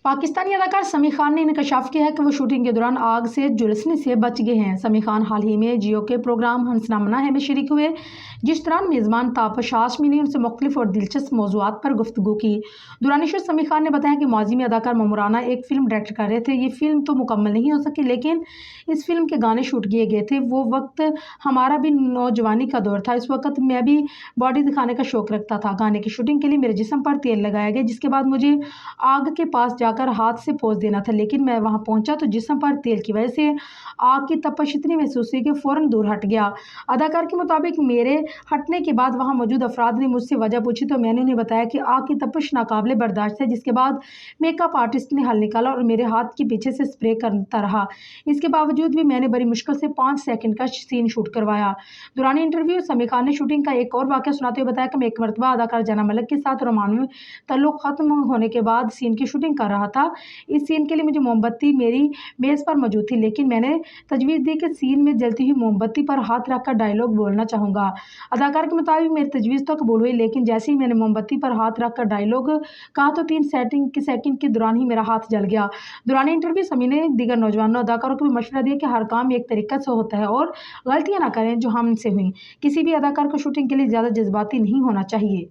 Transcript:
पाकिस्तानी अदाकार समी खान ने इंकशाफ किया है कि वो शूटिंग के दौरान आग से झुलसने से बच गए हैं। समी खान हाल ही में जियो के प्रोग्राम हंसना मना है में शरीक हुए, जिस दौरान मेज़बान तापस हाशमी ने उनसे मुख्तलिफ और दिलचस्प मौज़ूआत पर गुफ्तगू की। दौरान शो समी खान ने बताया कि माजी में अदाकार ममराना एक फ़िल्म डायरेक्ट कर रहे थे। ये फ़िल्म तो मुकम्मल नहीं हो सकी, लेकिन इस फिल्म के गाने शूट किए गए थे। वो वक्त हमारा भी नौजवानी का दौर था। इस वक्त मैं भी बॉडी दिखाने का शौक रखता था। गाने की शूटिंग के लिए मेरे जिस्म पर तेल लगाया गया, जिसके बाद मुझे आग के पास जाकर हाथ से पोंछ देना था, लेकिन मैं वहां पहुंचा तो जिस्म पर तेल की वजह से आग की तपश इतनी महसूस हुई कि फौरन दूर हट गया। अदाकार के मुताबिक मेरे हटने के बाद वहां मौजूद अफराद ने मुझसे वजह पूछी तो मैंने उन्हें बताया कि आग की तपश नाकाबिले बर्दाश्त है। जिसके बाद मेकअप आर्टिस्ट ने हल निकाला और मेरे हाथ के पीछे से स्प्रे करता रहा। इसके बावजूद भी मैंने बड़ी मुश्किल से 5 सेकंड का सीन शूट करवाया। दौरान इंटरव्यू समी खान ने शूटिंग का एक और वाकया सुनाते हुए बताया कि मैं एक मरतबा अदाकार जना मलिक के साथ रोमानवी ताल्लुक खत्म होने के बाद सीन की शूटिंग कर रहा था। इस सीन के लिए मुझे मोमबत्ती मेरी मेज़ पर मौजूद थी, लेकिन मैंने तजवीज़ दी कि सीन में जलती हुई मोमबत्ती पर हाथ रखकर डायलॉग बोलना चाहूँगा। अदाकार के मुताबिक मेरी तजवीज़ तो कबूल हुई, लेकिन जैसे ही मैंने मोमबत्ती पर हाथ रखकर डायलॉग कहा तो 3 सेकंड के दौरान ही मेरा हाथ जल गया। दौरान इंटरव्यू समी ने दीगर नौजवानों अदाकारों को भी मशवरा दिया कि हर काम एक तरीका से होता है और गलतियाँ ना करें जो हमसे हुई। किसी भी अदाकार को शूटिंग के लिए ज़्यादा जज्बाती नहीं होना चाहिए।